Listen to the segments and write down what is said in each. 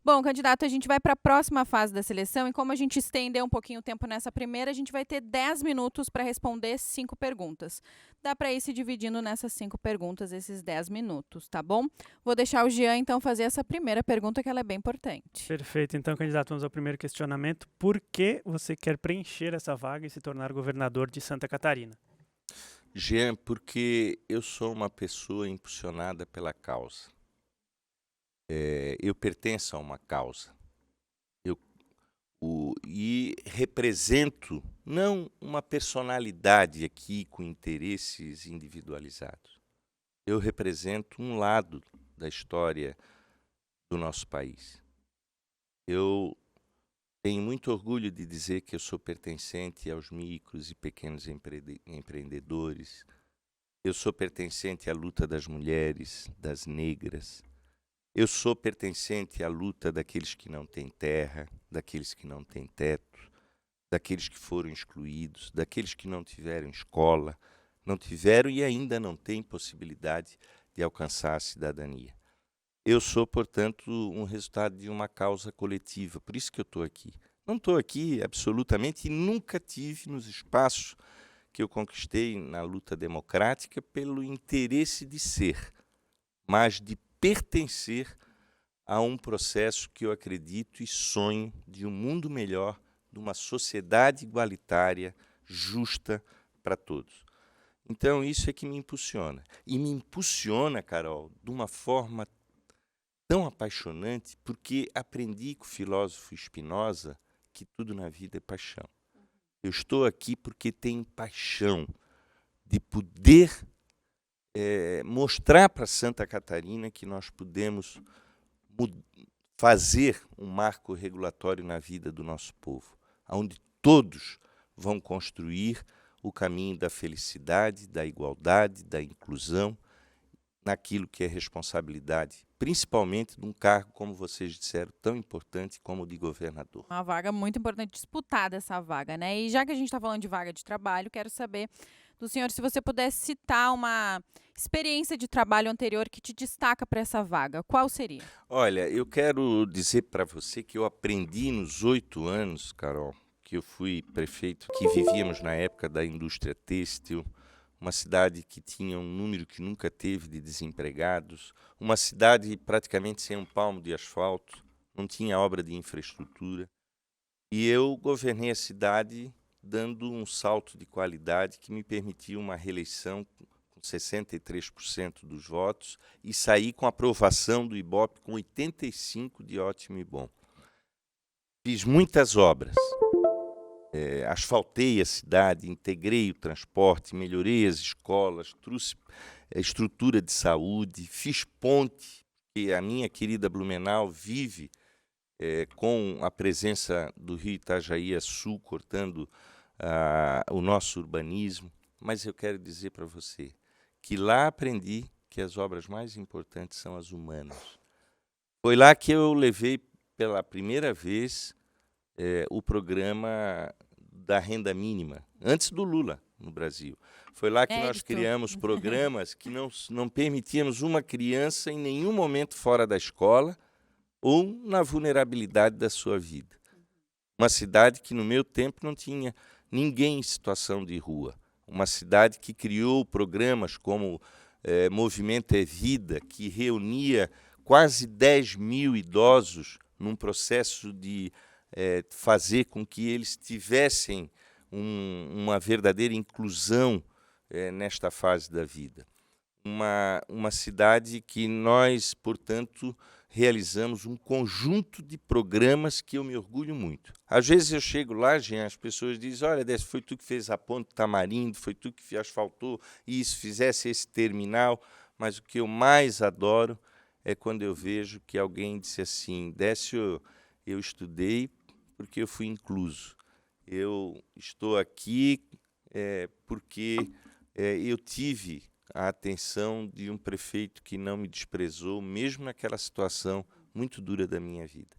Bom, candidato, a gente vai para a próxima fase da seleção e como a gente estendeu um pouquinho o tempo nessa primeira, a gente vai ter 10 minutos para responder 5 perguntas. Dá para ir se dividindo nessas 5 perguntas, esses 10 minutos, tá bom? Vou deixar o Jean, então, fazer essa primeira pergunta, que ela é bem importante. Perfeito. Então, candidato, vamos ao primeiro questionamento. Por que você quer preencher essa vaga e se tornar governador de Santa Catarina? Jean, porque eu sou uma pessoa impulsionada pela causa. Eu pertenço a uma causa. E represento não uma personalidade aqui com interesses individualizados. Eu represento um lado da história do nosso país. Eu tenho muito orgulho de dizer que eu sou pertencente aos micros e pequenos empreendedores. Eu sou pertencente à luta das mulheres, das negras. Eu sou pertencente à luta daqueles que não têm terra, daqueles que não têm teto, daqueles que foram excluídos, daqueles que não tiveram escola, não tiveram e ainda não têm possibilidade de alcançar a cidadania. Eu sou, portanto, um resultado de uma causa coletiva, por isso que eu estou aqui. Não estou aqui absolutamente e nunca tive nos espaços que eu conquistei na luta democrática pelo interesse de ser, mas de pertencer a um processo que eu acredito e sonho de um mundo melhor, de uma sociedade igualitária, justa para todos. Então, isso é que me impulsiona. E me impulsiona, Carol, de uma forma tão apaixonante, porque aprendi com o filósofo Spinoza que tudo na vida é paixão. Eu estou aqui porque tenho paixão de poder mostrar para Santa Catarina que nós podemos fazer um marco regulatório na vida do nosso povo, onde todos vão construir o caminho da felicidade, da igualdade, da inclusão, naquilo que é responsabilidade, principalmente de um cargo, como vocês disseram, tão importante como o de governador. Uma vaga muito importante, disputada essa vaga, né? E já que a gente está falando de vaga de trabalho, quero saber do senhor se você pudesse citar uma experiência de trabalho anterior que te destaca para essa vaga. Qual seria? Olha, eu quero dizer para você que eu aprendi nos 8 anos, Carol, que eu fui prefeito, que vivíamos na época da indústria têxtil, uma cidade que tinha um número que nunca teve de desempregados, uma cidade praticamente sem um palmo de asfalto, não tinha obra de infraestrutura. E eu governei a cidade dando um salto de qualidade que me permitiu uma reeleição com 63% dos votos e saí com aprovação do Ibope com 85% de ótimo e bom. Fiz muitas obras. Asfaltei a cidade, integrei o transporte, melhorei as escolas, trouxe estrutura de saúde, fiz ponte, que a minha querida Blumenau vive com a presença do rio Itajaí a sul, cortando o nosso urbanismo. Mas eu quero dizer para você que lá aprendi que as obras mais importantes são as humanas. Foi lá que eu levei pela primeira vez o programa da renda mínima, antes do Lula no Brasil. Foi lá que nós criamos programas que não permitíamos uma criança em nenhum momento fora da escola ou na vulnerabilidade da sua vida. Uma cidade que no meu tempo não tinha ninguém em situação de rua. Uma cidade que criou programas como Movimento é Vida, que reunia quase 10 mil idosos num processo de fazer com que eles tivessem uma verdadeira inclusão nesta fase da vida. Uma cidade que nós, portanto, realizamos um conjunto de programas que eu me orgulho muito. Às vezes eu chego lá, Jean, as pessoas dizem, olha, Décio, foi tu que fez a ponte Tamarindo, foi tu que asfaltou isso, fizesse esse terminal, mas o que eu mais adoro é quando eu vejo que alguém disse assim, Décio, eu estudei porque eu fui incluso. Eu estou aqui porque eu tive a atenção de um prefeito que não me desprezou, mesmo naquela situação muito dura da minha vida.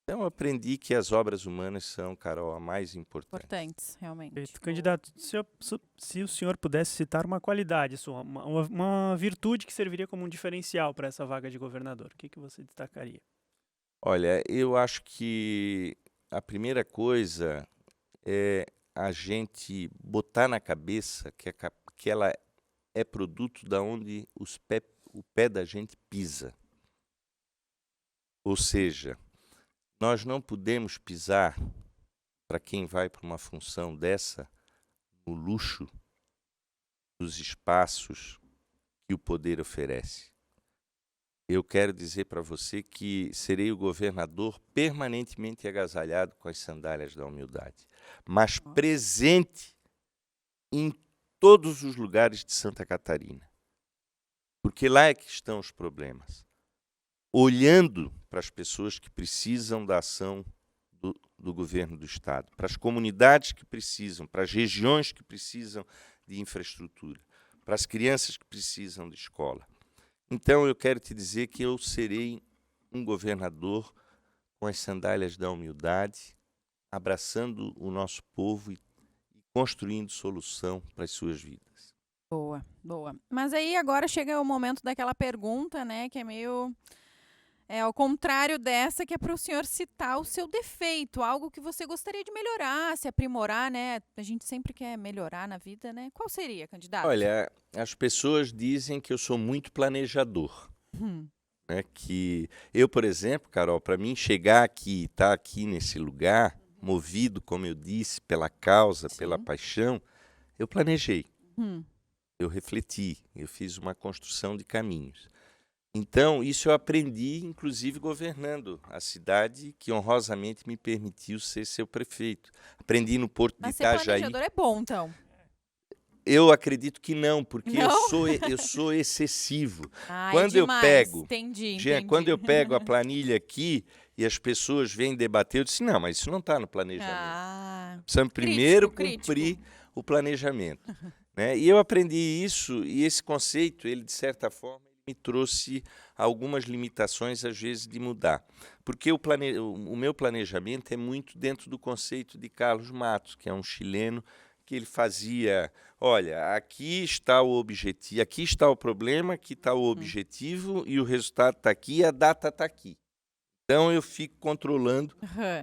Então, eu aprendi que as obras humanas são, Carol, a mais importante. Importantes, realmente. Perfeito. Candidato, se o senhor pudesse citar uma qualidade sua, uma virtude que serviria como um diferencial para essa vaga de governador, o que você destacaria? Olha, eu acho que a primeira coisa é a gente botar na cabeça que ela é produto da onde o pé da gente pisa. Ou seja, nós não podemos pisar, para quem vai para uma função dessa, no luxo dos espaços que o poder oferece. Eu quero dizer para você que serei o governador permanentemente agasalhado com as sandálias da humildade, mas presente em todos os lugares de Santa Catarina, porque lá é que estão os problemas. Olhando para as pessoas que precisam da ação do governo do Estado, para as comunidades que precisam, para as regiões que precisam de infraestrutura, para as crianças que precisam de escola. Então, eu quero te dizer que eu serei um governador com as sandálias da humildade, abraçando o nosso povo e construindo solução para as suas vidas. Boa, boa. Mas aí agora chega o momento daquela pergunta, né, que é meio ao contrário dessa, que é para o senhor citar o seu defeito, algo que você gostaria de melhorar, se aprimorar, né? A gente sempre quer melhorar na vida, né? Qual seria, candidato? Olha, as pessoas dizem que eu sou muito planejador. Né? Que eu, por exemplo, Carol, para mim chegar aqui, estar aqui nesse lugar, movido, como eu disse, pela causa, pela paixão, eu planejei, eu refleti, eu fiz uma construção de caminhos. Então, isso eu aprendi, inclusive, governando a cidade que honrosamente me permitiu ser seu prefeito. Aprendi no Porto de Itajaí. Mas ser planejador é bom, então? Eu acredito que não, porque Não? eu sou excessivo. Quando eu pego, entendi. Quando eu pego a planilha aqui e as pessoas vêm debater, eu disse, não, mas isso não está no planejamento. Precisamos primeiro cumprir o planejamento. Né? E eu aprendi isso, e esse conceito, ele de certa forma, me trouxe algumas limitações, às vezes, de mudar. Porque o meu planejamento é muito dentro do conceito de Carlos Matos, que é um chileno, que ele fazia, olha, aqui está o objetivo, aqui está o problema, aqui está o objetivo, e o resultado está aqui, e a data está aqui. Então, eu fico controlando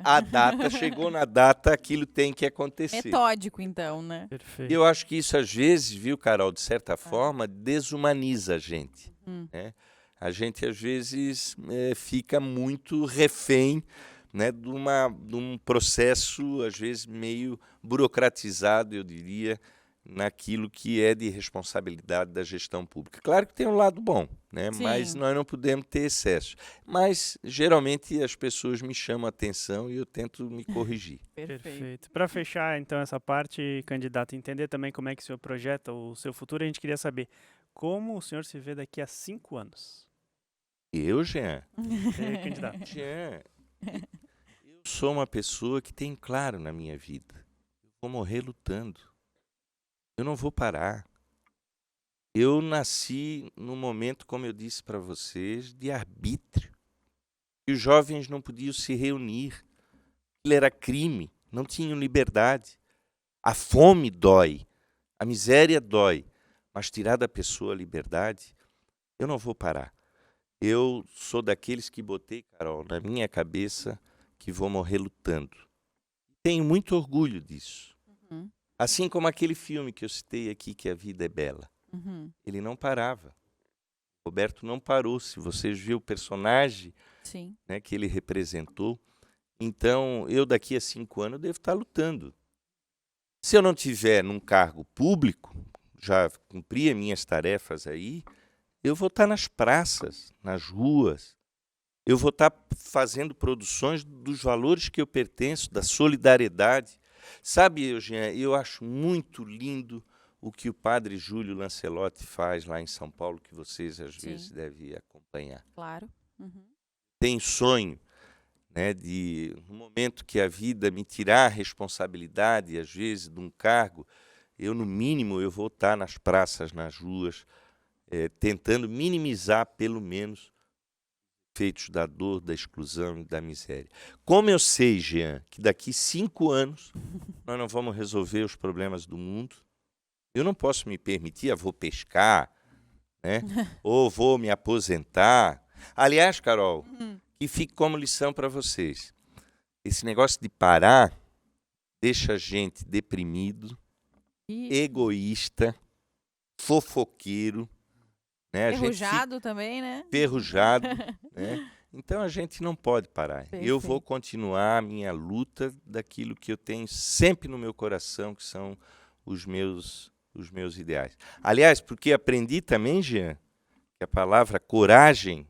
a data, chegou na data, aquilo tem que acontecer. Metódico, então, né? Perfeito. Eu acho que isso, às vezes, viu, Carol, de certa forma, desumaniza a gente. Né? A gente, às vezes, fica muito refém, né, de um processo, às vezes, meio burocratizado, eu diria, naquilo que é de responsabilidade da gestão pública. Claro que tem um lado bom, né? Mas nós não podemos ter excesso. Mas, geralmente, as pessoas me chamam a atenção e eu tento me corrigir. Perfeito. Para fechar, então, essa parte, candidato, entender também como é que o senhor projeta o seu futuro, a gente queria saber como o senhor se vê daqui a 5 anos. Eu, Jean? Candidato. Jean, eu sou uma pessoa que tem claro na minha vida. Eu vou morrer lutando. Eu não vou parar. Eu nasci num momento, como eu disse para vocês, de arbítrio. E os jovens não podiam se reunir. Aquilo era crime, não tinham liberdade. A fome dói, a miséria dói, mas tirar da pessoa a liberdade, eu não vou parar. Eu sou daqueles que botei, Carol, na minha cabeça que vou morrer lutando. Tenho muito orgulho disso. Assim como aquele filme que eu citei aqui, que A Vida é Bela. Ele não parava. Roberto não parou. Se vocês viram o personagem, né, que ele representou, então eu daqui a 5 anos devo estar lutando. Se eu não tiver num cargo público, já cumpri as minhas tarefas aí, eu vou estar nas praças, nas ruas. Eu vou estar fazendo produções dos valores que eu pertenço, da solidariedade. Sabe, Eugênia, eu acho muito lindo o que o padre Júlio Lancelotti faz lá em São Paulo, que vocês às vezes devem acompanhar. Claro. Tem sonho, né, de, no momento que a vida me tirar a responsabilidade, às vezes, de um cargo, eu, no mínimo, eu vou estar nas praças, nas ruas, tentando minimizar, pelo menos, efeitos da dor, da exclusão e da miséria. Como eu sei, Jean, que daqui 5 anos nós não vamos resolver os problemas do mundo, eu não posso me permitir, vou pescar, né? Ou vou me aposentar. Aliás, Carol, E fique como lição para vocês. Esse negócio de parar deixa a gente deprimido, egoísta, fofoqueiro, né? Ferrujado também, né? Ferrujado, né? Então a gente não pode parar. Eu vou Perfeito. continuar a minha luta daquilo que eu tenho sempre no meu coração, que são os meus ideais. Aliás, porque aprendi também, Jean, que a palavra coragem,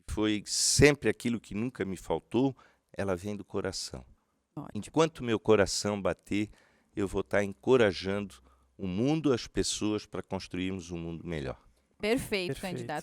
que foi sempre aquilo que nunca me faltou, ela vem do coração. Ótimo. Enquanto meu coração bater, eu vou estar encorajando o mundo, as pessoas, para construirmos um mundo melhor. Perfeito, Perfeito. candidato.